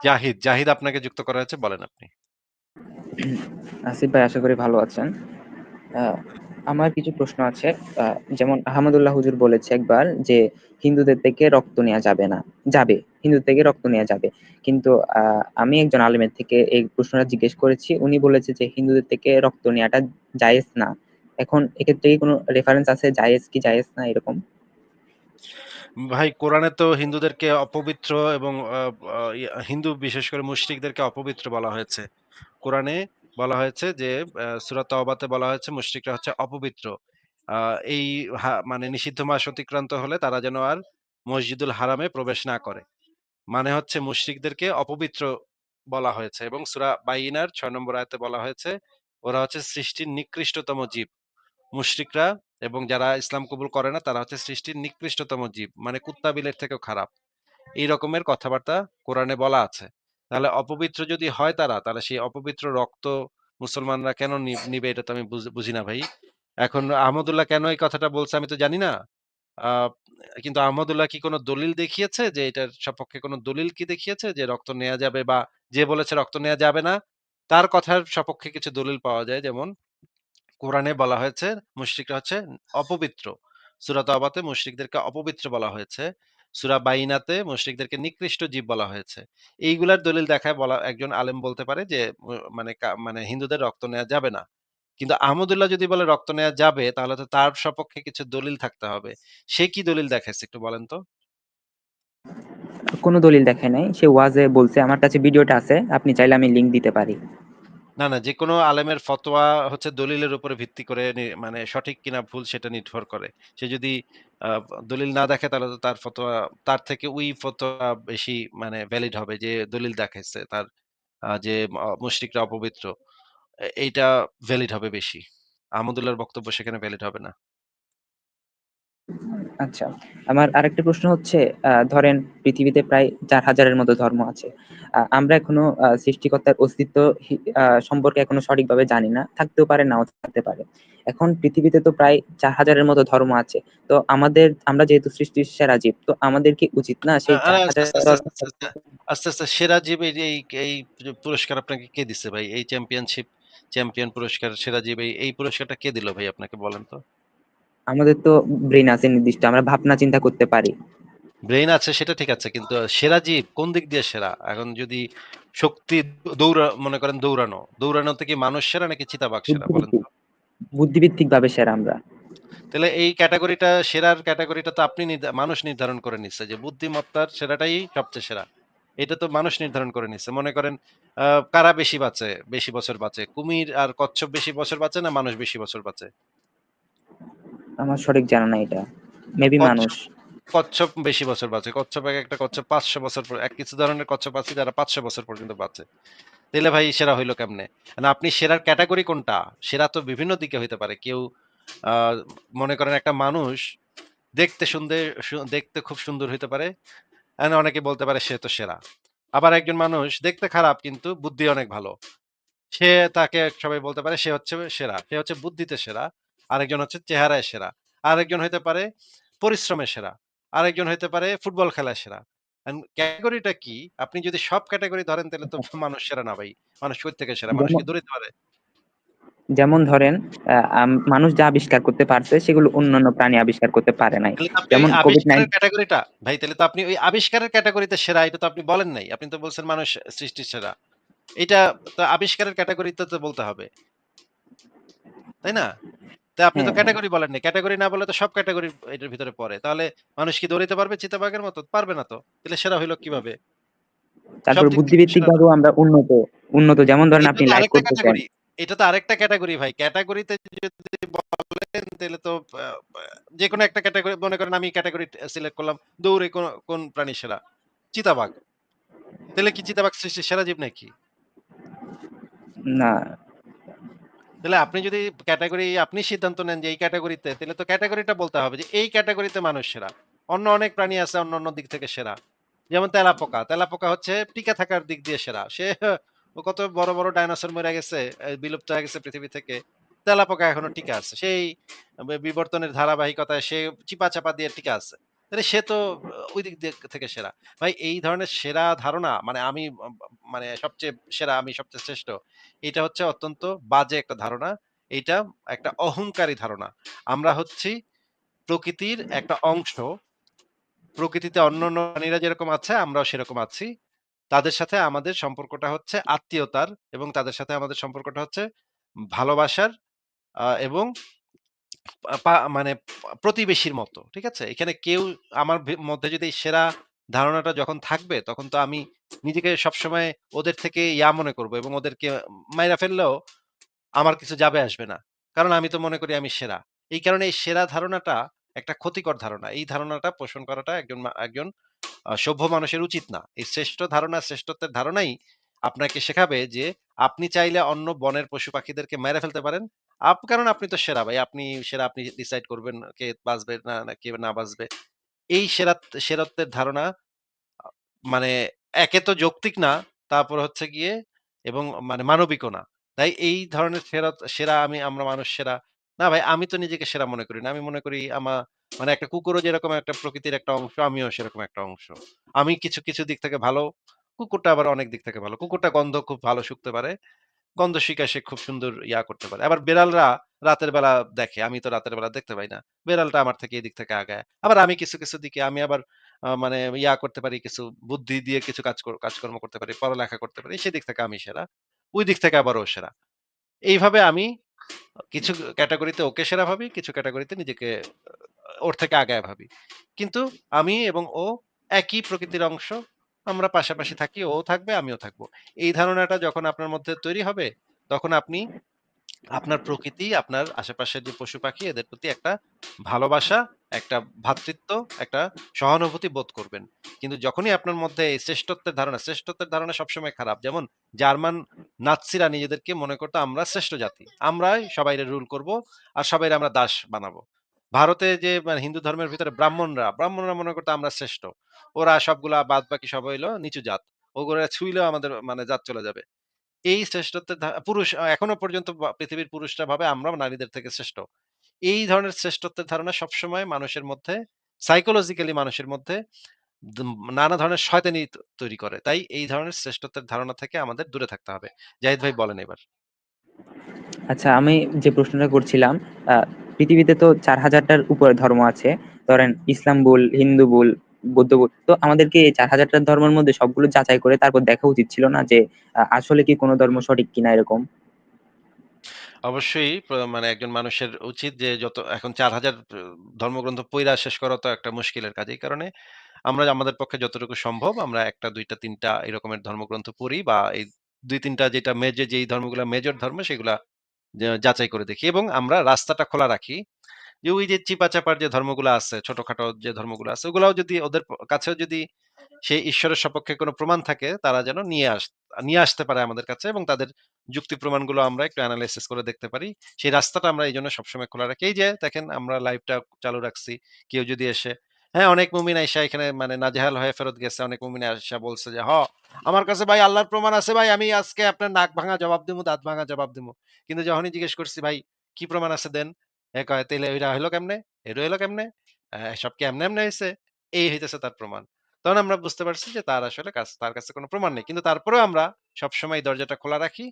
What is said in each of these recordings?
জাহিদ, জাহিদ আপনাকে যুক্ত করা হয়েছে। বলেন আপনি। আসিফ ভাই, আশা করি ভালো আছেন। আহ, আমার কিছু প্রশ্ন আছে। যেমন আহমদুল্লাহ হুজুর বলেছে একবার যে হিন্দুদের থেকে রক্ত নেওয়া যাবে না, যাবে, হিন্দুদের থেকে রক্ত নেওয়া যাবে। কিন্তু আমি একজন আলেমের থেকে এই প্রশ্নটা জিজ্ঞেস করেছি, উনি বলেছে যে হিন্দুদের থেকে রক্ত নেওয়াটা জায়েজ না। এখন এক্ষেত্রে কি কোনো রেফারেন্স আছে জায়েজ কি জায়েজ না এরকম? ভাই কোরআনে তো হিন্দুদেরকে অপবিত্র এবং হিন্দু বিশেষ করে মুশরিকদেরকে অপবিত্র বলা হয়েছে। কোরআনে বলা হয়েছে যে সূরা তওবাতে বলা হয়েছে মুশরিকরা হচ্ছে অপবিত্র। আ এই মানে নিষিদ্ধ মাস অতিক্রান্ত হলে তারা যেন আর মসজিদুল হারামে প্রবেশ না করে। মানে হচ্ছে মুশরিকদেরকে অপবিত্র বলা হয়েছে এবং সূরা বাইয়িনার ৬ নম্বর আয়াতে বলা হয়েছে ওরা হচ্ছে সৃষ্টির নিকৃষ্টতম জীব। মুশরিকরা এবং যারা ইসলাম কবুল করে না তারা হচ্ছে সৃষ্টির নিকৃষ্টতম জীব। মানে কুত্তা বিলের থেকেও খারাপ। এই রকমের কথাবার্তা কোরআনে বলা আছে। তাহলে অপবিত্র যদি হয় তারা, তাহলে সেই অপবিত্র রক্ত মুসলমানরা কেন নিবে এটা তো আমি বুঝি না ভাই। এখন আহমদুল্লাহ কেন এই কথাটা বলছে আমি তো জানি না। আ কিন্তু আহমদুল্লাহ কি কোন দলিল দেখিয়েছে যে এটার সপক্ষে কোন দলিল কি দেখিয়েছে যে রক্ত নেয়া যাবে বা যে বলেছে রক্ত নেয়া যাবে না, তার কথার সপক্ষে কিছু দলিল পাওয়া যায়। যেমন কোরআনে বলা হয়েছে মুশরিকরা হচ্ছে অপবিত্র। সূরা তাওবাতে মুশরিকদেরকে অপবিত্র বলা হয়েছে। সূরা বাইনাতে মুশরিকদেরকে নিকৃষ্ট জীব বলা হয়েছে। এইগুলার দলিল দেখায় বলা একজন আলেম বলতে পারে যে মানে মানে হিন্দুদের রক্ত নেয়া যাবে না। কিন্তু আহমদুল্লাহ যদি বলে রক্ত নেয়া যাবে তাহলে তো তার সপক্ষে কিছু দলিল থাকতে হবে। সে কি দলিল দেখাইছে একটু বলেন তো? কোনো দলিল দেখায় নাই, সে ওয়াজে বলছে। আমার কাছে ভিডিওটা আছে, আপনি চাইলে আমি লিংক দিতে পারি। না, না, যেকোনো আলেমের ফতোয়া হচ্ছে দলিলের উপরে ভিত্তি করে মানে সঠিক কিনা ভুল সেটা নির্ভর করে। সে যদি আ দলিল না দেখে তাহলে তো তার ফতোয়া তার থেকে ওই ফতোয়া বেশি মানে ভ্যালিড হবে যে দলিল দেখাইছে তার যে মুশরিকরা অপবিত্র। এইটা ভ্যালিড হবে বেশি। আহমদুল্লাহর বক্তব্য সেখানে ভ্যালিড হবে না। আচ্ছা, আমার আরেকটা প্রশ্ন হচ্ছে, ধরেন পৃথিবীতে প্রায় ৪,০০০-এর মতো ধর্ম আছে। আমরা এখনো সৃষ্টিকর্তার অস্তিত্ব সম্পর্কে এখনো সঠিকভাবে জানি না। থাকতেও পারে, নাও থাকতে পারে। এখন পৃথিবীতে তো প্রায় ৪,০০০-এর মতো ধর্ম আছে। তো আমরা যেহেতু সৃষ্টির সেরা জীব, তো আমাদের কি উচিত না সেই আস্তে, ৪,০০০ আস্তে, আস্তে, ধর্ম? আস্তে, আস্তে, আস্তে, আস্তে সেরা জীব এই পুরস্কার আপনাকে কে দিছে ভাই? এই চ্যাম্পিয়ন পুরস্কার সেরা জীব এই পুরস্কারটা কে দিল ভাই আপনাকে বলেন তো? আমাদের তো ব্রেন আছে নির্দিষ্ট, আমরা ভাবনা চিন্তা করতে পারি। ব্রেইন আছে সেটা ঠিক আছে। কিন্তু সেরা জীব কোন দিক দিয়ে সেরা? এখন যদি শক্তি মনে করেন দৌড়ানোতে কি মানুষ সেরা নাকি চিতাবাঘ সেরা বলেন বুদ্ধিভিত্তিক তো? বুদ্ধিভিত্তিক ভাবে সেরা আমরা। তাহলে এই সেরার ক্যাটেগরিটা তো আপনি মানুষ নির্ধারণ করে নিচ্ছে যে বুদ্ধিমত্তার সেরাটাই সবচেয়ে সেরা। এটা তো মানুষ নির্ধারণ করে নিচ্ছে। মনে করেন কারা বেশি বাঁচে, বেশি বছর বাঁচে? কুমির আর কচ্ছপ বেশি বছর বাঁচে না মানুষ বেশি বছর বাঁচে? আমার সঠিক জানা নাই এটা। মেবি মানুষ। কচ্ছপ কচ্ছপ বেশি বছর বাঁচে। একটা কচ্ছপ ৫০০ বছর কিছু ধরনের কচ্ছপ আছে যারা ৫০০ বছর পর্যন্ত বাঁচে। তাইলে ভাই সেরা হইলো কেমনে? না আপনি সেরার ক্যাটেগরি কোনটা? সেরা তো বিভিন্ন দিকে হইতে পারে। কেউ আ মনে করেন একটা মানুষ দেখতে খুব সুন্দর হইতে পারে। অনেকে বলতে পারে সে তো সেরা। আবার একজন মানুষ দেখতে খারাপ কিন্তু বুদ্ধি অনেক ভালো। তাকে সবাই বলতে পারে সে হচ্ছে সেরা। সে হচ্ছে বুদ্ধিতে সেরা। আরেকজন হচ্ছে চেহারায় সেরা। আরেকজন হইতে পারে পরিশ্রমে সেরা। আরেকজন হইতে পারে ফুটবল খেলায় সেরা। ক্যাটেগরিটা কি? আপনি যদি সব ক্যাটেগরি ধরেন তাহলে তো মানুষ সেরা না ভাই। মানুষ কই থেকে সেরা? মানুষ যেমন কি দৌড়াইতে পারে? যেমন ধরেন, মানুষ যা আবিষ্কার করতে পারছে সেগুলো অন্যান্য প্রাণী আবিষ্কার করতে পারে নাই। তাহলে তো আপনি ওই যেমন কোভিড আবিষ্কারের 19। ক্যাটেগরিটা ভাই তাহলে তো আপনি ওই আবিষ্কারের ক্যাটেগরিতে সেরা এটা তো আপনি বলেন নাই। আপনি তো বলছেন মানুষ সৃষ্টির সেরা। এটা তো আবিষ্কারের ক্যাটেগরিতে তো বলতে হবে। তাই না? তো আপনি তো হ্যাঁ, হ্যাঁ। ক্যাটেগরি বলেন নাই। ক্যাটেগরি না বললে তো সব ক্যাটেগরি এটার ভিতরে পড়ে। তাহলে মানুষ কি দৌড়াইতে পারবে চিতাবাঘের মতো? পারবে না তো। তাহলে সেরা হইল কিভাবে? সব তারপর দিক থেকে বুদ্ধিভিত্তিক সেরা না। ভাবেও আমরা উন্নত। যেমন ধরেন এটা আপনি তো লাইভ আরেকটা করতেছেন। ক্যাটেগরি। এটা তো আরেকটা ক্যাটেগরি ভাই। ক্যাটেগরিতে যদি বলেন তাহলে তো আ আ যেকোনো একটা ক্যাটেগরি মনে করেন আমি ক্যাটেগরি সিলেক্ট করলাম। দৌড়ে কোন প্রাণী সেরা? চিতাবাঘ। তাহলে কি চিতাবাঘ সৃষ্টির সেরা জীব নাকি? না। তাহলে আপনি যদি আপনি সিদ্ধান্ত নেন যে এই ক্যাটেগরিতে তাহলে তো ক্যাটেগরিটা বলতে হবে যে এই ক্যাটেগরিতে মানুষ সেরা। অন্য অনেক প্রাণী আছে অন্য দিক থেকে সেরা। যেমন তেলাপোকা। তেলাপোকা হচ্ছে টিকে থাকার দিক দিয়ে সেরা। ও কত বড় ডাইনোসর মইরা গেছে, বিলুপ্ত হয়ে গেছে পৃথিবী থেকে। তেলাপোকা এখনো টিকে আছে। সেই বিবর্তনের ধারাবাহিকতায় সে চিপা-চাপা দিয়ে টিকে আছে। তাহলে সে তো ওই দিক দিয়ে থেকে সেরা। ভাই এই ধরনের সেরা ধারণা মানে আমি মানে সবচেয়ে সেরা, আমি সবচেয়ে শ্রেষ্ঠ। এটা হচ্ছে অত্যন্ত বাজে একটা ধারণা। এইটা একটা অহংকারী ধারণা। আমরা হচ্ছি প্রকৃতির একটা অংশ। প্রকৃতিতে অন্যান্য প্রাণীরা যেরকম আছে আমরাও সেরকম আছি। তাদের সাথে আমাদের সম্পর্কটা হচ্ছে আত্মীয়তার, এবং তাদের সাথে আমাদের সম্পর্কটা হচ্ছে ভালোবাসার, এবং মানে প্রতিবেশীর মতো। ঠিক আছে? এখানে কেউ আমার মধ্যে যদি এই সেরা ধারণাটা যখন থাকবে, তখন তো আমি নিজেকে সবসময় ওদের থেকে মনে করব, এবং ওদেরকে মাইরা ফেললেও আমার কিছু যাবে আসবে না। কারণ আমি তো মনে করি আমি সেরা। এই কারণে এই সেরা ধারণাটা একটা ক্ষতিকর ধারণা। এই ধারণাটা পোষণ করাটা একজন সভ্য মানুষের উচিত না। এই শ্রেষ্ঠ ধারণা, শ্রেষ্ঠত্বের ধারণাই আপনাকে শেখাবে যে আপনি চাইলে অন্য বনের পশু-পাখিদেরকে মেরে ফেলতে পারেন। কারণ আপনি তো সেরা ভাই। আপনি সেরা, আপনি ডিসাইড করবেন কে বাঁচবে না কে না বাঁচবে। এই সেরত্বের ধারণা আ মানে একে তো যৌক্তিক না, তারপর হচ্ছে গিয়ে এবং মানে মানবিকও না। তাই এই ধরনের সেরা আমরা মানুষ সেরা। না ভাই, আমি তো নিজেকে সেরা মনে করি না। আমি মনে করি মানে একটা কুকুরও যেরকম একটা প্রকৃতির একটা অংশ, আমিও সেরকম একটা অংশ। আমি কিছু দিক থেকে ভালো, কুকুরটা আবার অনেক দিক থেকে ভালো। কুকুরটা গন্ধ খুব ভালো শুঁকতে পারে। গন্ধ শিকায় সে খুব সুন্দর করতে পারে। আবার বেড়ালরা রাতের বেলা দেখে। আমি তো রাতের বেলা দেখতে পাই না। বেড়ালটা আমার থেকে এদিক থেকে আগায়। আবার আমি কিছু দিকে আমি আবার মানে করতে পারি, কিছু বুদ্ধি দিয়ে কিছু কাজকর্ম করতে পারি, পড়ালেখা করতে পারি। সেদিক থেকে আমি সেরা। ওই দিক থেকে আবার ও সেরা। এইভাবে আমি কিছু ক্যাটেগরিতে ওকে সেরা ভাবি, কিছু ক্যাটেগরিতে নিজেকে ওর থেকে আগায়া ভাবি। কিন্তু আমি এবং ও একই প্রকৃতির অংশ। আমরা পাশাপাশি থাকি। ও থাকবে, আমিও থাকবো। এই ধারণাটা যখন আপনার মধ্যে তৈরি হবে, তখন আপনি আপনার প্রকৃতি, আপনার আশেপাশের যে পশু-পাখি এদের প্রতি একটা ভালোবাসা, একটা ভ্রাতৃত্ব, একটা সহানুভূতি বোধ করবেন। কিন্তু যখনই আপনার মধ্যে এই শ্রেষ্ঠত্বের ধারণা সবসময় খারাপ। যেমন জার্মান নাৎসিরা নিজেদেরকে মনে করতো আমরা শ্রেষ্ঠ জাতি। আমরাই সবাইরে রুল করব, আর সবাইরে আমরা দাস বানাবো। ভারতে যে মানে হিন্দু ধর্মের ভিতরে ব্রাহ্মণরা মনে করতো আমরা শ্রেষ্ঠ। ওরা সবগুলা বাদবাকি সব হইলো নিচু জাত। ওগুলা ছুঁইলেও আমাদের মানে জাত চলে যাবে। এই শ্রেষ্ঠত্বের পুরুষ এখনো পর্যন্ত পৃথিবীর পুরুষরা ভাবে আমরা নারীদের থেকে শ্রেষ্ঠ। এই ধরনের শ্রেষ্ঠত্বের ধারণা সবসময় মানুষের মধ্যে সাইকোলজিক্যালি মানুষের মধ্যে নানা ধরনের শয়তানি তৈরি করে। তাই এই ধরনের শ্রেষ্ঠত্বের ধারণা থেকে আমাদের দূরে থাকতে হবে। জাহিদ ভাই বলেন এবার। আচ্ছা, আমি যে প্রশ্নটা করছিলাম, আ পৃথিবীতে তো ৪,০০০ টার উপরে ধর্ম আছে। ধরেন ইসলাম বল, হিন্দু বল, বৌদ্ধ বল। তো আমাদেরকে এই ৪,০০০ টা ধর্মের মধ্যে সবগুলো যাচাই করে তারপর দেখা উচিত ছিল না যে আসলে কি কোন ধর্ম সঠিক কিনা এরকম? অবশ্যই মানে একজন মানুষের উচিত যে যত এখন ৪,০০০ ধর্মগ্রন্থ পইড়া শেষ করা তো একটা মুশকিলের কাজ। এই কারণে আমরা আমাদের পক্ষে যতটুকু সম্ভব আমরা ১ টা ২ টা ৩ টা এরকমের ধর্মগ্রন্থ পড়ি, বা এই ২-৩ টা যেটা যেই ধর্মগুলা মেজর ধর্ম সেগুলা যাচাই করে দেখি, এবং আমরা রাস্তাটা খোলা রাখি যে ওই যে চিপা-চাপার যে ধর্মগুলা আছে, ছোটখাটো যে ধর্মগুলো আছে, ওগুলাও যদি ওদের কাছেও যদি সেই ঈশ্বরের সপক্ষে কোনো প্রমাণ থাকে, তারা যেন নিয়ে আসতে পারে আমাদের কাছে, এবং তাদের যুক্তি প্রমাণগুলো আমরা একটু এনালাইসিস করে দেখতে পারি। সেই রাস্তাটা আমরা এইজন্য সবসময় খোলা রাখি। এই যে দেখেন আমরা লাইভটা চালু রাখছি। কেউ যদি এসে, হ্যাঁ, অনেক মুমিন আইসা এখানে মানে নাজেহাল হয়ে ফেরত গেছে। অনেক মুমিন আইসা বলছে যে, আমার কাছে ভাই আল্লাহর প্রমাণ আছে ভাই। আমি আজকে আপনার নাক ভাঙা জবাব দিমু, দাঁত ভাঙা জবাব দিমু। কিন্তু যখনই জিজ্ঞেস করছি, ভাই কি প্রমাণ আছে দেন? কয় তাইলে ওইটা হইলো কেমনে? এটা হইলো কেমনে? সব কি এমনে হইছে? এই হইতেছে তার প্রমাণ। তখন আমরা বুঝতে পারছি যে তার আসলে তার কাছে কোনো প্রমাণ নেই। কিন্তু তারপরেও আমরা সবসময় দরজাটা খোলা রাখি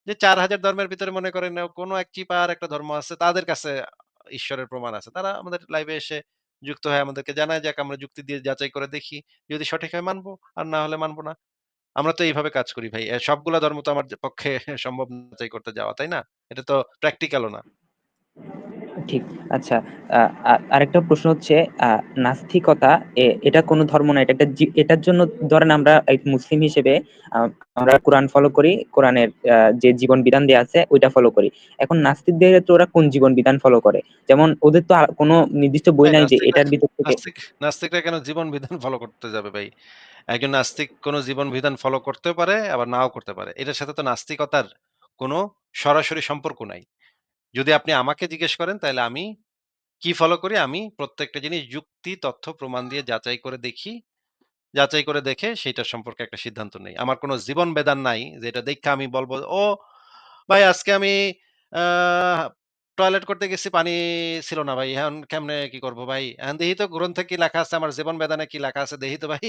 যে ৪,০০০ ধর্মের ভিতরে মনে করেন কোনো এক চিপার একটা ধর্ম আছে, তাদের কাছে ঈশ্বরের প্রমাণ আছে। তারা আমাদের লাইভে এসে যুক্ত হয়ে আমাদেরকে জানায়, যাক আমরা যুক্তি দিয়ে যাচাই করে দেখি। যদি সঠিক হয় মানবো, আর না হলে মানব না। আমরা তো এইভাবে কাজ করি ভাই। সবগুলা ধর্ম তো আমার পক্ষে সম্ভব না যাচাই করতে যাওয়া, তাই না? এটা তো প্র্যাকটিক্যালও না। ঠিক। আচ্ছা, আ আ আরেকটা প্রশ্ন হচ্ছে, আ নাস্তিকতা এটা কোন ধর্ম না। এটা একটা এটার জন্য ধরেন আমরা এক মুসলিম হিসেবে আ আমরা কোরআন ফলো করি। কোরআনের যে জীবন বিধান দেয়া আছে ওইটা ফলো করি। এখন নাস্তিকদের ক্ষেত্রে ওরা কোন জীবন বিধান ফলো করে? যেমন ওদের তো কোন নির্দিষ্ট বই ভাই নাই যে এটার ভিতর থেকে নাস্তিকরা কেন জীবন বিধান ফলো করতে যাবে ভাই? একজন নাস্তিক কোন জীবন বিধান ফলো করতেও পারে, আবার নাও করতে পারে। এটার সাথে তো নাস্তিকতার কোনো সরাসরি সম্পর্ক নাই। যদি আপনি আমাকে জিজ্ঞেস করেন, তাহলে আমি কি ফলো করি? আমি প্রত্যেকটা জিনিস যুক্তি, তথ্য, প্রমাণ দিয়ে যাচাই করে দেখি। যাচাই করে দেখে সেইটার সম্পর্কে একটা সিদ্ধান্ত নেই। আমার কোন জীবন বিধান নাই যে এটা দেইখা আমি বলব, "ও ভাই আজকে আমি আ টয়লেট করতে গেছি পানি ছিল না ভাই। এখন কেমনে কি করব ভাই? এখন দেখি তো গ্রন্থে কি লেখা আছে, আমার জীবন বেদনে কি লেখা আছে দেখি তো ভাই।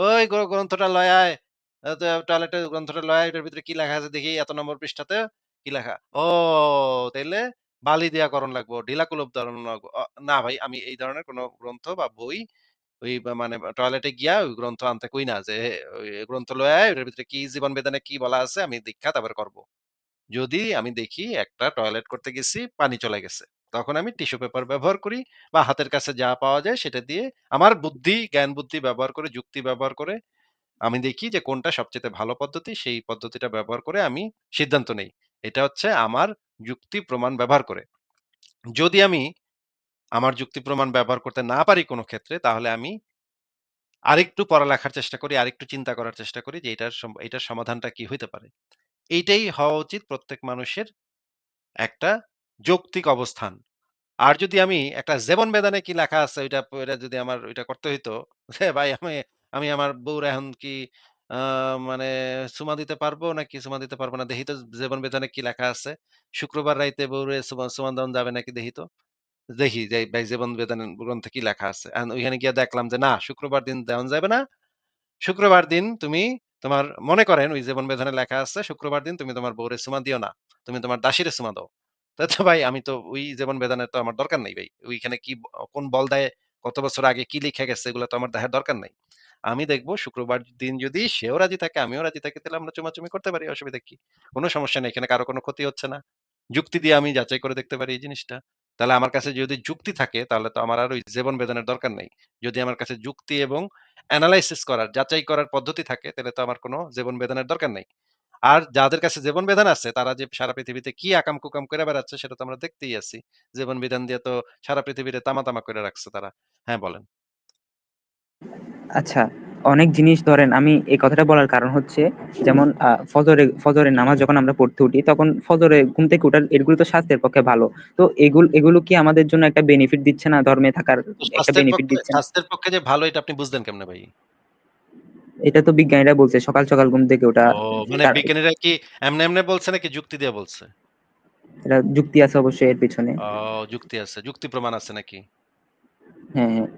ওই গ্রন্থটা লয়ে আয়। তো টয়লেটের গ্রন্থটা লয়ে আয়, এটার ভিতরে কি লেখা আছে দেখি এত নম্বর পৃষ্ঠাতে কি লেখা? ও তাইলে বালি দিয়া করণ লাগবো, ঢিলা কুলুপ ধরন লাগবো। না ভাই, আমি এই ধরনের কোন গ্রন্থ বা বই ওই মানে টয়লেটে গিয়া ওই গ্রন্থ আনতে কই না যে ওই গ্রন্থ লয়ে আয়, ওটার ভিতরে কি জীবন বেদনে কি বলা আছে আমি দেইখা তারপরে করব। যদি আমি দেখি একটা টয়লেট করতে গেছি, পানি চলে গেছে। তখন আমি টিস্যু পেপার ব্যবহার করি বা হাতের কাছে যা পাওয়া যায় সেটা দিয়ে আমার বুদ্ধি, জ্ঞান বুদ্ধি ব্যবহার করে, যুক্তি ব্যবহার করে আমি দেখি যে কোনটা সবচাইতে ভালো পদ্ধতি, সেই পদ্ধতিটা ব্যবহার করে আমি সিদ্ধান্ত নেই। এটা হচ্ছে আমার যুক্তি প্রমাণ ব্যবহার করে। যদি আমি আমার যুক্তি প্রমাণ ব্যবহার করতে না পারি কোন ক্ষেত্রে, তাহলে আমি আরেকটু পড়ালেখার চেষ্টা করি, আরেকটু চিন্তা করার চেষ্টা করি যে এটার সমাধানটা কি হইতে পারে। এইটাই হওয়া উচিত প্রত্যেক মানুষের একটা যৌক্তিক অবস্থান। আর যদি আমি একটা জীবন বেদনে কি লেখা আছে ওইটা পইড়া যদি আমার ওইটা করতে হইতো, যে ভাই আমি আমি আমার বউর এখন কি আ মানে চুমা দিতে পারবো নাকি চুমা দিতে পারবো না? দেখি তো জীবন বেদনে কি লেখা আছে। শুক্রবার রাইতে বউরে চুমা দেওয়ান যাবে নাকি দেখি তো। দেখি যে ভাই জীবন বেদন গ্রন্থে কি লেখা আছে। এখন ওইখানে গিয়ে দেখলাম যে না, শুক্রবার দিন দেওয়ান যাবে না। শুক্রবার দিন তুমি তোমার মনে করেন ওই জীবন বিধানে লেখা আছে শুক্রবার দিন তুমি তোমার বউরে চুমা দিও না। তুমি তোমার দাসীরে চুমা দাও। তো ভাই আমি তো ওই জীবন বিধানের তো আমার দরকার নাই ভাই। ওইখানে কি কোন বল দেয়, কত বছর আগে কি লিখে গেছে এগুলো তো আমার দেখার দরকার নাই। আমি দেখব শুক্রবার দিন যদি সেও রাজি থাকে আমিও রাজি থাকি তাহলে আমরা চুমাচুমি করতে পারি। অসুবিধা কি? কোন সমস্যা নেই। এখানে কারো কোন ক্ষতি হচ্ছে না। যুক্তি দিয়ে আমি যাচাই করে দেখতে পারি এই জিনিসটা। তাহলে আমার কাছে যদি যুক্তি থাকে তাহলে তো আমার আর ওই জীবন বেদনের দরকার নাই। যদি আমার কাছে যুক্তি এবং এনালাইসিস করার, যাচাই করার পদ্ধতি থাকে তাহলে তো আমার কোন জীবন বেদনের দরকার নাই। আর যাদের কাছে জীবন বিধান আছে তারা যে সারা পৃথিবীতে কি আকাম কুকাম করে বেড়াচ্ছে সেটা তো আমরা দেখতেই আছি। জীবন বিধান দিয়ে তো সারা পৃথিবীতে তামা করে রাখছে তারা। হ্যাঁ, বলেন। আচ্ছা, অনেক জিনিস ধরেন আমি এই কথাটা বলার কারণ হচ্ছে যেমন ফজরের নামাজ যখন আমরা পড়তে উঠি তখন ফজরে ঘুম থেকে ওঠার এগুলো তো স্বাস্থ্যের পক্ষে ভালো। তো এগুলো কি আমাদের জন্য একটা বেনিফিট দিচ্ছে না? ধর্মে থাকার তো একটা বেনিফিট দিচ্ছে না? স্বাস্থ্যের পক্ষে যে ভালো এটা আপনি বুঝলেন কেমনে ভাই? এটা তো বিজ্ঞানীরা বলছে সকাল, সকাল ঘুম থেকে ওঠা ও মানে তার বিজ্ঞানীরা কি এমনে বলছে নাকি যুক্তি দিয়ে বলছে? এটা যুক্তি আছে অবশ্যই এর পিছনে। ও যুক্তি আছে। যুক্তি প্রমাণ আছে নাকি? হ্যাঁ, হ্যাঁ।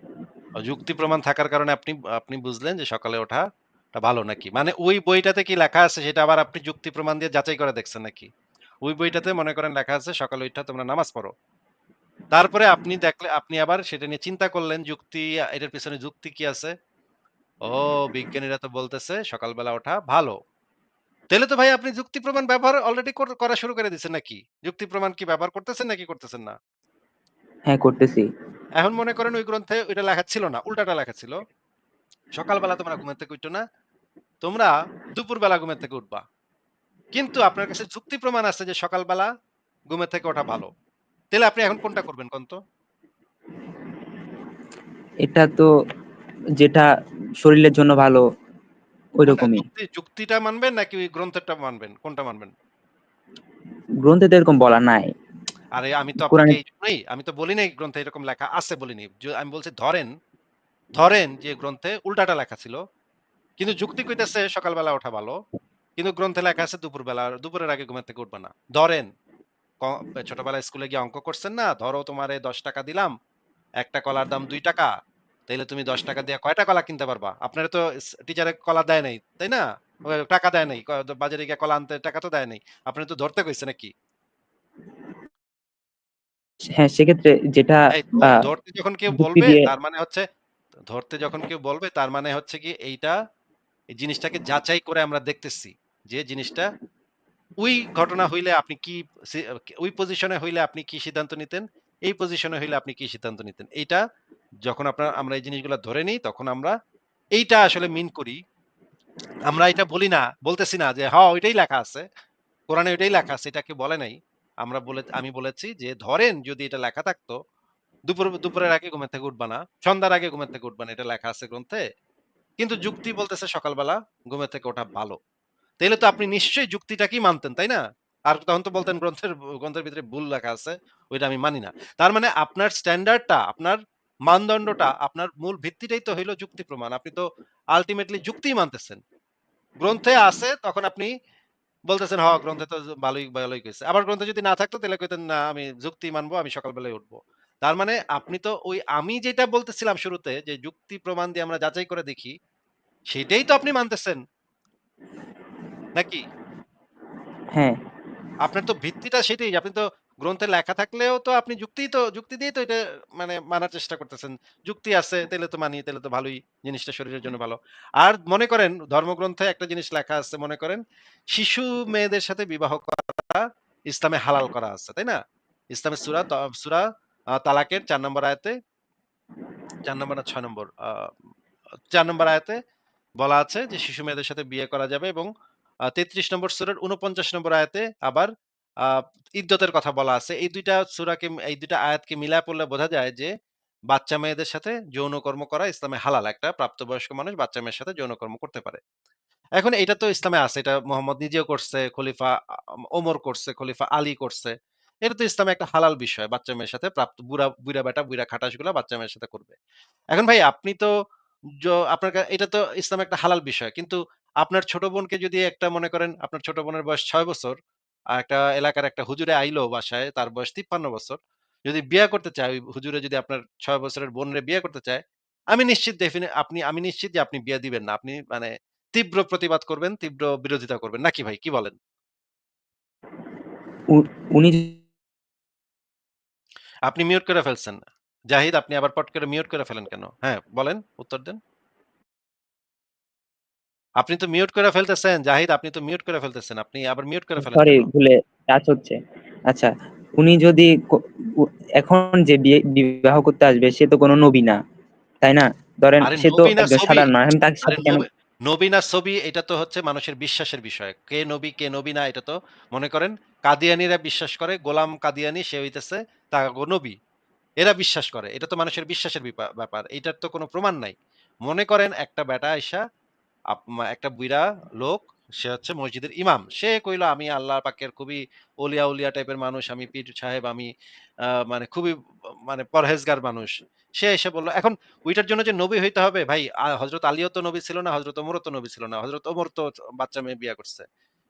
যুক্তি প্রমাণ থাকার কারণে আপনি আপনি বুঝলেন যে সকালে ওঠাটা ভালো নাকি? মানে ওই বইটাতে কি লেখা আছে সেটা আবার আপনি যুক্তি প্রমাণ দিয়ে যাচাই করে দেখছেন নাকি? ওই বইটাতে মনে করেন লেখা আছে সকালে উইঠা তোমরা নামাজ পড়ো। তারপরে আপনি আবার সেটা নিয়ে চিন্তা করলেন যুক্তি এটার পেছনে যুক্তি কি আছে? ও বিজ্ঞানীরা তো বলতেছে সকালবেলা ওঠা ভালো। তাইলে তো ভাই আপনি যুক্তি প্রমাণ ব্যবহার অলরেডি করা শুরু করে দিছেন নাকি? যুক্তি প্রমাণ কি ব্যবহার করতেছেন নাকি করতেছেন না? হ্যাঁ, করতেছি। এখন মনে করেন ওই গ্রন্থে ওইটা লেখা ছিল না, উল্টাটা লেখা ছিল। সকালবেলা তোমরা ঘুমের থেকে উঠো না। তোমরা দুপুরবেলা ঘুমের থেকে উঠবা। কিন্তু আপনার কাছে যুক্তি প্রমাণ আছে যে সকালবেলা ঘুমের থেকে ওঠা ভালো। তাইলে আপনি এখন কোনটা করবেন কোন তো? এটা তো যেটা শরীরের জন্য ভালো কোনটা ঐরকমই। যুক্তিটা মানবেন নাকি ওই গ্রন্থেরটা মানবেন? কোনটা মানবেন? গ্রন্থে তো এরকম বলা নাই। আরে আমি তো আপনাকে কোরআনে এইজন্যই আমি তো বলি নাই গ্রন্থে এরকম লেখা আছে বলিনি। আমি বলছি ধরেন যে গ্রন্থে উল্টাটা লেখা ছিল। কিন্তু যুক্তি কইতেছে সকালবেলা ওঠা ভালো। কিন্তু গ্রন্থে লেখা আছে দুপুরের আগে ঘুমের থেকে উঠবা না। ধরেন ক ছোটবেলায় স্কুলে গিয়ে অঙ্ক করছেন না? ধরো তোমারে ৳১০ দিলাম। একটা কলার দাম ৳২। তাইলে তুমি ৳১০ দিয়ে কয়টা কলা কিনতে পারবা? আপনারে তো টিচারে কলা দেয় নাই, তাই না? টাকা দেয় নাই। বাজারে গিয়ে কলা আনতে টাকা তো দেয় নাই। আপনারে তো ধরতে কইছে নাকি? হ্যাঁ, সেক্ষেত্রে যেটা এই আ ধরতে যখন কেউ যুক্তি বলবে দিয়ে তার মানে হচ্ছে ধরতে যখন কেউ বলবে তার মানে হচ্ছে কি এইটা এই জিনিসটাকে যাচাই করে আমরা দেখতেছি যে জিনিসটা ওই ঘটনা হইলে আপনি কি সি ওই পজিশনে হইলে আপনি কি সিদ্ধান্ত নিতেন? এই পজিশনে হইলে আপনি কি সিদ্ধান্ত নিতেন? এইটা যখন আমরা এই জিনিসগুলা ধরে নিই তখন আমরা এইটা আসলে মিন করি। আমরা এটা বলি না, বলতেছি না যে ওইটাই লেখা আছে। কোরআনে ওইটাই লেখা আছে। এটা কেউ বলে নাই। আমি বলেছি যে ধরেন যদি এটা লেখা থাকতো দুপুরের আগে ঘুমের থেকে উঠবা না। সন্ধ্যার আগে ঘুমের থেকে উঠবা না। এটা লেখা আছে গ্রন্থে। কিন্তু যুক্তি বলতেছে সকালবেলা ঘুমের থেকে ওঠা ভালো। তাইলে তো আপনি নিশ্চয়ই যুক্তিটাকেই মানতেন, তাই না? আর তখন তো বলতেন গ্রন্থের ভিতরে ভুল লেখা আছে। ওইটা আমি মানি না। তার মানে আপনার স্ট্যান্ডার্ডটা, আপনার মানদণ্ডটা, আপনার মূল ভিত্তিটাই তো হইল যুক্তি প্রমাণ। আপনি তো আল্টিমেটলি যুক্তিই মানতেছেন। গ্রন্থে আছে তখন আপনি বলতেছেন গ্রন্থে তো ভালোই কইছে। আবার গ্রন্থে যদি না থাকতো তাহলে কইতেন, "না আমি যুক্তি মানবো, আমি সকালবেলায় উঠবো।" তার মানে আপনি তো ওই আমি যেটা বলতেছিলাম শুরুতে যে যুক্তি প্রমাণ দিয়ে আমরা যাচাই করে দেখি, সেটাই তো আপনি মানতেছেন, নাকি? হ্যাঁ। আপনার তো ভিত্তিটা সেটাই। আপনি তো গ্রন্থে লেখা থাকলেও তো আপনি যুক্তি দিয়েই তো এটা মানে মানার চেষ্টা করতেছেন। যুক্তি আছে তাইলে তো মানি, তাইলে তো ভালোই, জিনিসটা শরীরের জন্য ভালো। আর মনে করেন ধর্মগ্রন্থে একটা জিনিস লেখা আছে, মনে করেন শিশু মেয়েদের সাথে বিবাহ করা ইসলামে হালাল করা আছে, তাই না? ইসলামের সূরা তালাকের ৪ নম্বর আয়াতে, ৪ নম্বর না ৬ নম্বর ৪ নম্বর আয়াতে বলা আছে যে শিশু মেয়েদের সাথে বিয়ে করা যাবে, এবং ৩৩ নম্বর সূরার ৪৯ নম্বর আয়াতে আবার আ ইদ্দতের কথা বলা আছে। এই ২ টা আয়াতকে মিলায় পড়লে বোঝা যায় যে বাচ্চা মেয়েদের সাথে যৌনকর্ম করা ইসলামে হালাল। একটা প্রাপ্তবয়স্ক মানুষ বাচ্চা মেয়ের সাথে যৌনকর্ম করতে পারে। এখন এটা তো ইসলামে আছে। এটা মোহাম্মদ নিজেও করছে, খলিফা ওমর করছে, খলিফা আলী করছে। এটা তো ইসলামে একটা হালাল বিষয়। বাচ্চা মেয়ের সাথে বুইড়া বেটা, বুইড়া খাটাসগুলা বাচ্চা মেয়ের সাথে করবে। এখন ভাই আপনি তো য আপনার এটা তো ইসলামে একটা হালাল বিষয়। কিন্তু আপনার ছোট বোনকে যদি একটা মনে করেন আপনার ছোট বোনের বয়স ৬ বছর, একটা এলাকার একটা হুজুরে আইলো বাসায়, তার বয়স ৫৩ বছর। যদি বিয়া করতে চায়, ওই হুজুরে যদি আপনার ৬ বছরের বোনরে বিয়ে করতে চায়, আমি নিশ্চিত যে আপনি বিয়া দিবেন না। আপনি মানে তীব্র প্রতিবাদ করবেন, তীব্র বিরোধিতা করবেন। নাকি ভাই কি বলেন? উ উনি আপনি মিউট করে ফেলছেন। জাহিদ, আপনি আবার পট করে মিউট করে ফেলেন কেন? হ্যাঁ, বলেন, উত্তর দেন। আপনি তো মিউট করে ফেলতেছেন। জাহিদ, আপনি তো মিউট করে ফেলতেছেন। আপনি আবার মিউট করে ফেলেন সরি কেন? ভুলে টাচ হচ্ছে। আচ্ছা, উনি যদি উ এখন যে বিবাহ করতে আসবে সে তো কোনো নবী না, তাই না? ধরেন আরে সে তো নবী না একজন ছবি। সাধারণ মানুষ। আমি তার আরে সাথে কেন নবী না ছবি, এটা তো হচ্ছে মানুষের বিশ্বাসের বিষয়। কে নবী, কে নবী না, এটা তো মনে করেন কাদিয়ানীরা বিশ্বাস করে গোলাম কাদিয়ানী সে হইতেছে তাগো নবী। এরা বিশ্বাস করে। এটা তো মানুষের বিশ্বাসের ব্যাপার। এটার তো কোনো প্রমাণ নাই। মনে করেন একটা বেটা আইসা একটা বুইড়া লোক, সে হচ্ছে মসজিদের ইমাম। সে কইল আমি আল্লাহ পাকের খুবই উলিয়া টাইপের মানুষ, আমি পীর সাহেব, আমি মানে খুবই মানে পরহেজগার মানুষ। সে এসে বলল, এখন ওইটার জন্য যে নবী হইতে হবে ভাই, হযরত আলীও তো নবী ছিল না, হযরত ওমরও তো নবী ছিল না। হযরত ওমর তো বাচ্চা মেয়ে বিয়ে করছে।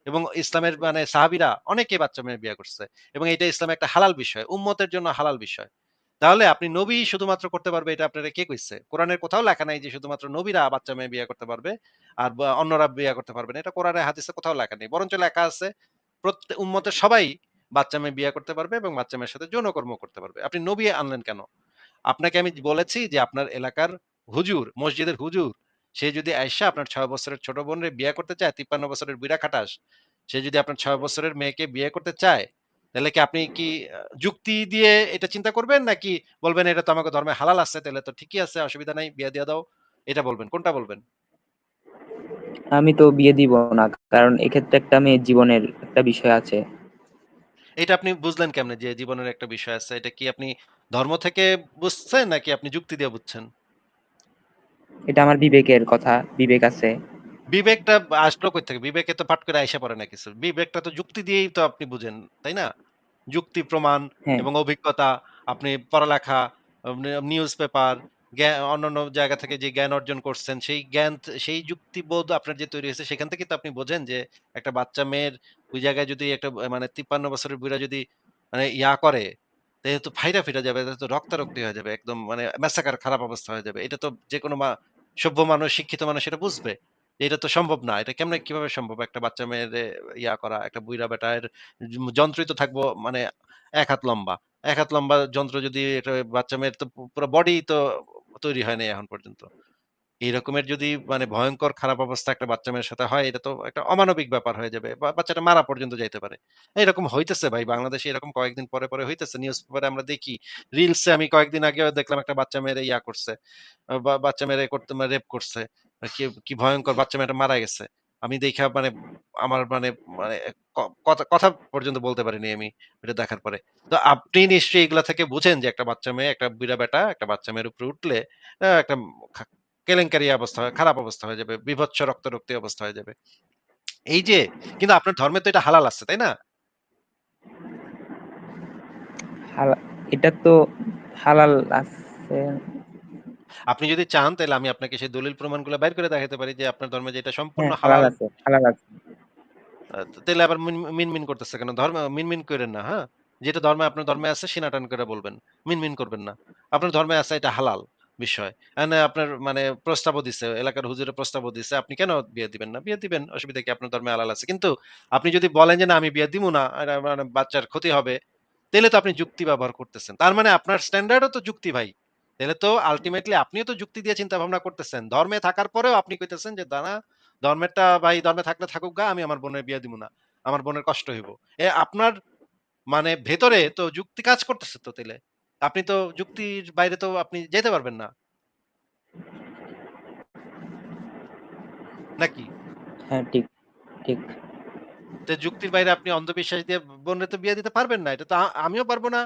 এবং ইসলামের মানে সাহাবীরা অনেকে বাচ্চা মেয়ে বিয়ে করছে। এবং এটা ইসলামে একটা হালাল বিষয়। উম্মতের জন্য হালাল বিষয়। তাহলে আপনি নবী শুধুমাত্র করতে পারবে, এটা আপনারে কে কইছে? কোরআনের কোথাও লেখা নাই যে শুধুমাত্র নবীরা বাচ্চা মেয়ে বিয়ে করতে পারবে। আর অন্যরা বিয়ে করতে পারবে না। এটা কোরআনে হাদিসে কোথাও লেখা নেই। বরঞ্চ লেখা আছে উম্মতের সবাই বাচ্চা মেয়ে বিয়ে করতে পারবে এবং বাচ্চা মেয়ের সাথে যৌনকর্ম করতে পারবে। আপনি নবী আনলেন কেন? আপনাকে আমি বলেছি যে আপনার এলাকার হুজুর, মসজিদের হুজুর, সে যদি আইসা আপনার ৬ বছরের ছোট বোনরে বিয়ে করতে চায়, ৫৩ বছরের বুইড়া খাটাস, সে যদি আপনার ৬ বছরের মেয়েকে বিয়ে করতে চায়, তাহলে কি আপনি কি যুক্তি দিয়ে এটা চিন্তা করবেন? নাকি বলবেন এটা তো আমাকে ধর্মে হালাল আছে, তাহলে তো ঠিকই আছে, অসুবিধা নাই, বিয়ে দিয়ে দাও। এটা বলবেন। কোনটা বলবেন? আমি তো বিয়ে দিব না। কারণ এক্ষেত্রে একটা মেয়ের জীবনের একটা বিষয় আছে। এটা আপনি বুঝলেন কেমনে যে জীবনের একটা বিষয় আছে? এটা কি আপনি ধর্ম থেকে বুঝছেন নাকি আপনি যুক্তি দিয়ে বুঝছেন? এটা আমার বিবেকের কথা, বিবেক আছে। বিবেকটা আসলো কই থেকে? বিবেকে তো পাট করে আইসা পড়ে না কিছু। বিবেকটা তো যুক্তি দিয়েই তো আপনি বুঝেন, তাই না? যুক্তি, প্রমাণ হ্যাঁ, এবং অভিজ্ঞতা, আপনি পড়ালেখা, নিউজ পেপার, অন্যান্য জায়গা থেকে যে জ্ঞান অর্জন করছেন, সেই সেই যুক্তিবোধ আপনার যে তৈরি হয়েছে, সেখান থেকেই তো আপনি বোঝেন যে একটা বাচ্চা মেয়ের ওই জায়গায় যদি একটা মানে ৫৩ বছরের বুইড়া যদি মানে করে, তাহলে তো ফাইটা ফিটা যাবে, তাহলে তো রক্তারক্তি হয়ে যাবে। একদম মানে মেসাকার খারাপ অবস্থা হয়ে যাবে। এটা তো যেকোনো সভ্য মানুষ, শিক্ষিত মানুষ এটা বুঝবে। যে এটা তো সম্ভব না। এটা কিভাবে সম্ভব? একটা বাচ্চা মেয়ের করা, একটা বুইড়া বেটার যন্ত্রই তো থাকবো মানে ১ হাত লম্বা। ১ হাত লম্বা যন্ত্র যদি এটা বাচ্চা মেয়ের তো পুরা বডি তো তৈরি হয় নাই এখন পর্যন্ত। এই রকমের যদি মানে ভয়ংকর খারাপ অবস্থা একটা বাচ্চা মেয়ের সাথে হয়, এটা তো একটা অমানবিক ব্যাপার হয়ে যাবে। বাচ্চাটা মারা পর্যন্ত যাইতে পারে। এরকম হইতেছে ভাই, বাংলাদেশে এরকম কয়েকদিন পরে হইতেছে। নিউজ পেপারে আমরা দেখি। রিলসে আমি কয়েকদিন আগেও দেখলাম একটা বাচ্চা মেয়েরে করছে। বাচ্চা মেয়েরে করতে মানে রেপ করছে। কি কি ভয়ংকর, বাচ্চা মেয়েটা মারা গেছে। আমি দেইখা মানে আমার মানে মানে কথা কথা পর্যন্ত বলতে পারিনি আমি এটা দেখার পরে। তো আপনি নিশ্চয়ই এগুলা থেকে বুঝেন যে একটা বাচ্চা মেয়ে, একটা বুইড়া বেটা একটা বাচ্চা মেয়ের উপরে উঠলে একটা খা কেলেঙ্কারি অবস্থা খারাপ অবস্থা হয়ে যাবে। বীভৎস রক্তারক্তি অবস্থা হয়ে যাবে। এই যে কিন্তু আপনার ধর্মে তো এটা হালাল আছে, তাই না? হালা এটা তো হালাল আছে। আপনি যদি চান তাইলে আমি আপনাকে সেই দলিল প্রমাণগুলো বাইর করে দেখাইতে পারি যে আপনার ধর্মে যে এটা সম্পূর্ণ হ্যাঁ, হালাল হালাল। আছে, হালাল আছে। তাইলে আবার মিনমিন করতেছে কেন? মিনমিন কইরেন না, হ্যাঁ? যেটা ধর্মে আপনার ধর্মে আছে সিনাটান করে বলবেন। মিনমিন করবেন না। আপনার ধর্মে আছে এটা হালাল বিষয়। আপনার মানে প্রস্তাবও দিছে, এলাকার হুজুরে প্রস্তাবও দিছে। আপনি কেন বিয়ে দিবেন না? বিয়ে দিবেন। অসুবিধা কি? আপনার ধর্মে হালাল আছে। কিন্তু আপনি যদি বলেন যে, "না আমি বিয়ে দিমু না, এটা মানে বাচ্চার ক্ষতি হবে।" তাইলে তো আপনি যুক্তি ব্যবহার করতেছেন। তার মানে আপনার স্ট্যান্ডার্ড ও তো যুক্তি ভাই। তাইলে তো আল্টিমেটলি আপনিও তো যুক্তি দিয়ে চিন্তা ভাবনা করতেছেন। ধর্মে থাকার পরেও আপনি কইতেছেন যে, "না, ধর্মেরটা ভাই ধর্মে থাকলে থাকুক গা, আমি আমার বোনের বিয়া দিমু না। আমার বোনের কষ্ট হইব।" আপনার মানে ভেতরে তো যুক্তি কাজ করতেছে তো তাইলে। আপনি তো যুক্তির বাইরে তো আপনি যেতে পারবেন না। নাকি? হ্যাঁ, ঠিক, ঠিক। তো যুক্তির বাইরে আপনি অন্ধবিশ্বাস দিয়ে বোনরে তো বিয়ে দিতে পারবেন না। এটা তো আমিও পারব না,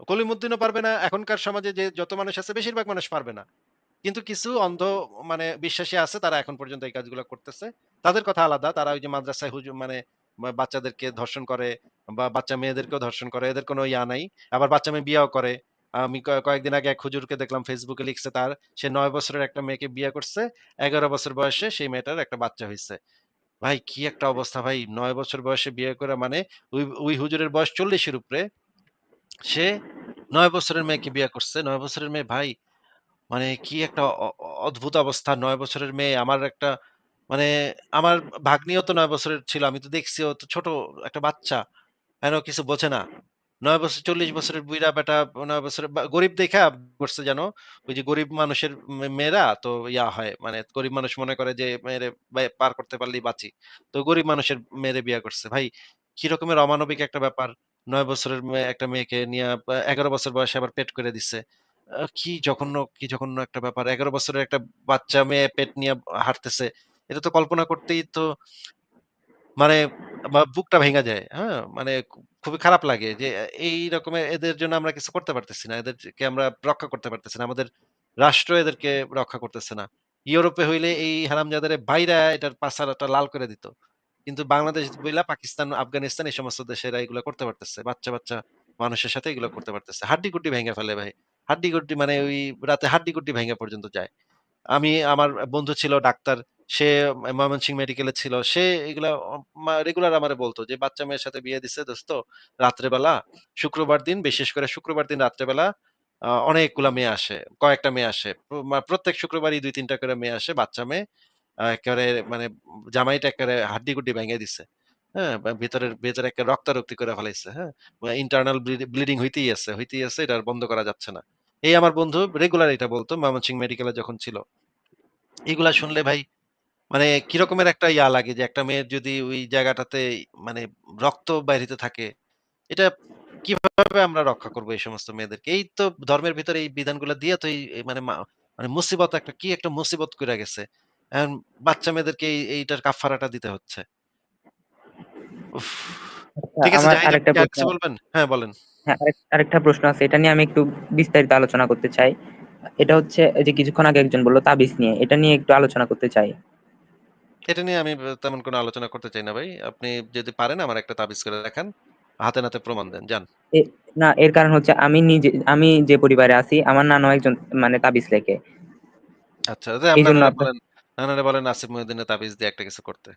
কলিমুদ্দিনও পারবে না। এখনকার সমাজে যে যত মানুষ আছে বেশিরভাগ মানুষ পারবে না। কিন্তু কিছু অন্ধ মানে বিশ্বাসী আছে তারা এখন পর্যন্ত এই কাজগুলো করতেছে। তাদের কথা আলাদা। তারা ওই যে মাদ্রাসায় মানে বাচ্চাদেরকে ধর্ষণ করে বা বাচ্চা মেয়েদেরকেও ধর্ষণ করে। এদের কোনো ইয়া নাই। আবার বাচ্চা মেয়ে বিয়েও করে। আমি কয়েকদিন আগে এক হুজুরকে দেখলাম ফেসবুকে লিখছে সে ৯ বছরের একটা মেয়েকে বিয়ে করছে। ১১ বছর বয়সে সেই মেয়েটার একটা বাচ্চা হইছে। ভাই কি একটা অবস্থা ভাই! ৯ বছর বয়সে বিয়ে করা মানে ওই হুজুরের বয়স ৪০ এর উপরে। সে ৯ বছরের মেয়েকে বিয়ে করছে। ৯ বছরের মেয়ে ভাই মানে কি একটা অদ্ভুত অবস্থা। ৯ বছরের মেয়ে আমার একটা মানে আমার ভাগ্নিও তো ৯ বছরের ছিল। আমি তো দেখছি ও তো ছোট একটা বাচ্চা। এন কিছু বোঝে না। ৯ বছর ৪০ বছরের বুইড়া বেটা ৯ বছরের গরিব দেইখা করছে যেন ওই যে গরিব মানুষের মেয়েরা তো ইয়া হয় মানে গরিব মানুষ মনে করে যে মেয়েরে পার করতে পারলেই বাঁচি। তো গরিব মানুষের মেয়েরে বিয়া করছে। ভাই কি রকমের অমানবিক একটা ব্যাপার। ৯ বছরের একটা মেয়েকে নিয়া ১১ বছর বয়সে আবার পেট করে দিছে। কি জঘন্য একটা ব্যাপার। ১১ বছরের একটা বাচ্চা মেয়ে পেট নিয়ে হাঁটতেছে। এটা তো কল্পনা করতেই তো মানে বুকটা ভেঙে যায়। হ্যাঁ? মানে খুবই খারাপ লাগে যে এই রকমের এদের জন্য আমরা কিছু করতে পারতেছি না। এদেরকে আমরা রক্ষা করতে পারতেছি না। আমাদের রাষ্ট্র এদেরকে রক্ষা করতেছে না। ইউরোপে হইলে এই হারামজাদারে বাইরা এটার পাছাটা লাল করে দিত। কিন্তু বাংলাদেশ বইলা পাকিস্তান, আফগানিস্তান এই সমস্ত দেশেরা এগুলা করতে পারতেছে। বাচ্চা মানুষের সাথে এগুলা করতে পারতেছে। হাড্ডি-গুড্ডি ভেঙে ফেলে ভাই। হাড্ডি-গুড্ডি মানে ওই রাতে হাড্ডি-গুড্ডি ভেঙে পর্যন্ত যায়। আমার বন্ধু ছিল ডাক্তার। সে ময়মনসিংহ মেডিকেলে ছিল। সে এগুলা রেগুলার আমারে বলত যে, "বাচ্চা মেয়ের সাথে বিয়ে দিছে দোস্ত রাত্রে বেলা। শুক্রবার দিন বিশেষ করে শুক্রবার দিন রাত্রে বেলা অনেকগুলা মেয়ে আসে। কয়েকটা মেয়ে আসে। প্রত্যেক শুক্রবারই ২-৩ টা করে মেয়ে আসে, বাচ্চা মেয়ে। একেবারে মানে জামাইটা একেবারে হাড্ডি-গুড্ডি ভেঙে দিছে। হ্যাঁ? ভেতরে একে রক্তারক্তি করে ফেলাইছে। হ্যাঁ? ইন্টারনাল ব্লিডিং হইতেই আছে। এটা আর বন্ধ করা যাচ্ছে না।" এই আমার বন্ধু রেগুলার এটা বলত ময়মনসিংহ মেডিকেলে যখন ছিল। এগুলা শুনলে ভাই মানে কিরকমের একটা ইয়া লাগে যে একটা মেয়ের যদি ওই জায়গাটাতে মানে রক্ত বাইর হইতে থাকে, এটা কিভাবে আমরা রক্ষা করবো এই সমস্ত মেয়েদেরকে? এই তো ধর্মের ভিতরে এই বিধানগুলা দিয়ে তো এই মানে মানে মুসিবত একটা কি একটা মুসিবত কইরা গেছে। এখন বাচ্চা মেয়েদেরকে এইটার কাফারাটা দিতে হচ্ছে। উফ! আচ্ছা, ঠিক আছে আমার যাই আপনি আরেকটা কি প্রশ্ন। আরেকটু বলবেন? হ্যাঁ, বলেন। হ্যাঁ, আরেকটা প্রশ্ন আছে। এটা নিয়ে আমি একটু বিস্তারিত আলোচনা করতে চাই। এটা হচ্ছে এই যে কিছুক্ষণ আগে একজন বলল তাবিজ নিয়ে। এটা নিয়ে একটু আলোচনা করতে চাই। এটা নিয়ে আমি তেমন কোনো আলোচনা করতে চাই না ভাই। আপনি যদি পারেন আমার একটা তাবিজ করে দেখান। হাতে নাতে প্রমাণ দেন। যান। এ না, এর কারণ হচ্ছে আমি যে পরিবারে আছি আমার নানাও একজন মানে তাবিজ লেখে। আচ্ছা, যে এইজন্য আপনার নানারে বলেন আসিফ মহিউদ্দিনের তাবিজ দিয়ে একটা কিছু করতে।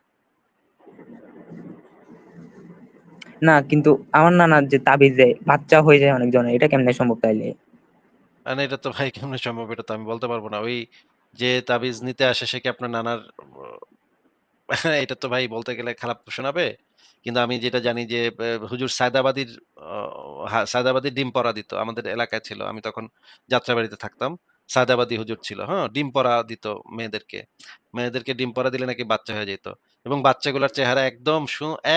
না, কিন্তু আমার নানার যে তাবিজ দেয় বাচ্চা হয়ে যায় অনেকজনের। এটা কেমনে সম্ভব তাইলে? এটা তো ভাই কেমনে সম্ভব এটা তো আমি বলতে পারব না। ওই যে তাবিজ নিতে আসে সে কি আপনার নানার এটা তো ভাই বলতে গেলে খারাপ শোনাবে। কিন্তু আমি যেটা জানি যে হুজুর সায়দাবাদীর অ সায়দাবাদীর ডিম পড়া দিত। আমাদের এলাকায় ছিল। আমি তখন যাত্রাবাড়িতে থাকতাম। সায়দাবাদী হুজুর ছিল। হ্যাঁ? ডিম পড়া দিত মেয়েদেরকে। মেয়েদেরকে ডিম পড়া দিলে নাকি বাচ্চা হয়ে যেত। এবং বাচ্চাগুলার চেহারা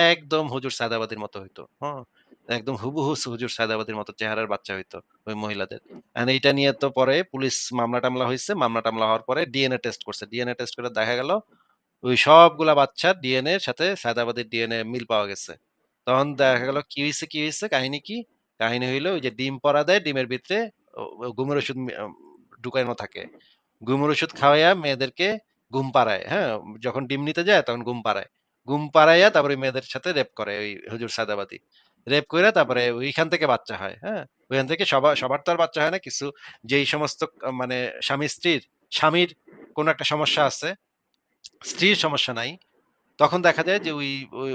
একদম হুজুর সায়দাবাদীর মতো হইতো। হ্যাঁ? একদম হুবহু হুজুর সায়দাবাদীর মতো চেহারার বাচ্চা হইতো ওই মহিলাদের। এইটা নিয়ে তো পরে পুলিশ মামলা-টামলা হইছে। মামলা-টামলা হওয়ার পরে ডিএনএ টেস্ট করছে। ডিএনএ টেস্ট করে দেখা গেল ওই সবগুলা বাচ্চার ডিএনএ এর সাথে সায়দাবাদের ডিএনএ মিল পাওয়া গেছে। তখন দেখা গেল কি হইছে? কাহিনী কি? কাহিনী হইলো ওই যে ডিম পড়া দেয়, ডিমের ভিতরে ঘুমের ওষুধ ঢুকানো থাকে। ঘুমের ওষুধ খাওয়াইয়া মেয়েদেরকে ঘুম পাড়ায়, হ্যাঁ? যখন ডিম নিতে যায় তখন ঘুম পাড়ায়। ঘুম পাড়াইয়া তারপরে মেয়েদের সাথে রেপ করে ওই হুজুর সায়দাবাদী। রেপ কইরা তারপরে ওইখান থেকে বাচ্চা হয়, হ্যাঁ? ওইখান থেকে সবার তো আর বাচ্চা হয় না। যেই সমস্ত মানে স্বামীর কোন একটা সমস্যা আছে, স্ত্রীর সমস্যা নাই। তখন দেখা যায় যে ওই ওই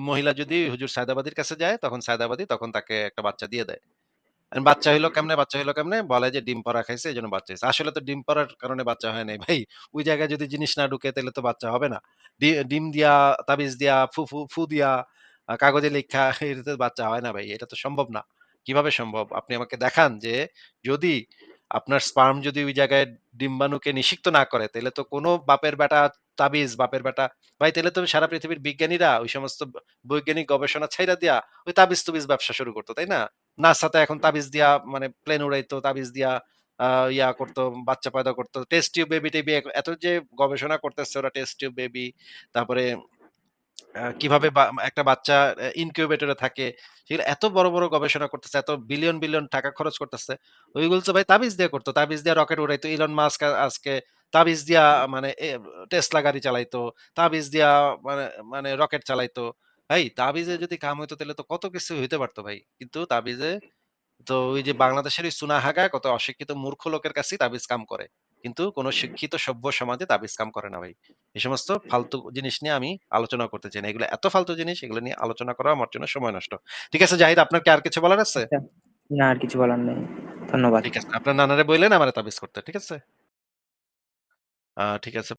মহিলা যদি হুজুর সায়দাবাদীর কাছে যায়, তখন সায়দাবাদী তখন তাকে একটা বাচ্চা দিয়ে দেয়। বাচ্চা হইলো কেমনে, বাচ্চা হইলো কেমনে? বলে যে ডিম পড়া খাইছে এজন্য বাচ্চা হইছে। আসলে তো ডিম পড়ার কারণে বাচ্চা হয় নাই ভাই। ওই জায়গায় যদি জিনিস না ঢুকে তাইলে তো বাচ্চা হবে না। ডিম দিয়া, তাবিজ দিয়া, ফু দিয়া, কাগজে লিখা এটাতে বাচ্চা হয় না ভাই। এটা তো সম্ভব না। কিভাবে সম্ভব? আপনি আমাকে দেখান যে যদি আপনার স্পার্ম যদি ওই জায়গায় ডিম্বাণুকে নিষিক্ত না করে তাইলে তো কোন বাপের বেটা তাবিজ, বাপের বেটা ভাই তাইলে তো সারা পৃথিবীর বিজ্ঞানীরা ওই সমস্ত বৈজ্ঞানিক গবেষণা ছাইড়া দিয়া ওই তাবিজ-তুবিজ ব্যবসা শুরু করত, তাই না? নাসা তো এখন তাবিজ দিয়া মানে প্লেন উড়াইতো, তাবিজ দিয়া আ ইয়া করতো, বাচ্চা পয়দা করতো। টেস্ট টিউব বেবি-টেবি এত যে গবেষণা করতেছে ওরা টেস্ট টিউব বেবি, তারপরে কিভাবে একটা বাচ্চা ইনকিউবেটরে থাকে, সেগুলো এত বড়, বড় গবেষণা করতেছে, এত বিলিয়ন, বিলিয়ন টাকা খরচ করতেছে। ওইগুলো তো ভাই তাবিজ দিয়ে করতো। তাবিজ দিয়ে রকেট উড়াইতো। ইলন মাস্ক আজকে তাবিজ দিয়া মানে টেসলা গাড়ি চালাইতো। তাবিজ দিয়া মানে মানে রকেট চালাইতো। ভাই তাবিজে যদি কাম হইতো তাহলে তো কত কিছু হইতে পারতো ভাই। কিন্তু তাবিজে তো ওই যে বাংলাদেশের ওই সুনাহাগা কত অশিক্ষিত মূর্খ লোকের কাছেই তাবিজ কাম করে। কিন্তু কোন শিক্ষিত সভ্য সমাজে তাবিজ কাম করে না ভাই। এই সমস্ত ফালতু জিনিস নিয়ে আমি আলোচনা করতে চাই না। এগুলো এত ফালতু জিনিস, এগুলো নিয়ে আলোচনা করা আমার জন্য সময় নষ্ট। ঠিক আছে জাহিদ, আপনার কি আর কিছু বলার আছে? আচ্ছা, না আর কিছু বলার নেই। ধন্যবাদ। ঠিক আছে। আপনার নানারে বইলেন আমারে তাবিজ করতে। ঠিক আছে? ঠিক আছে।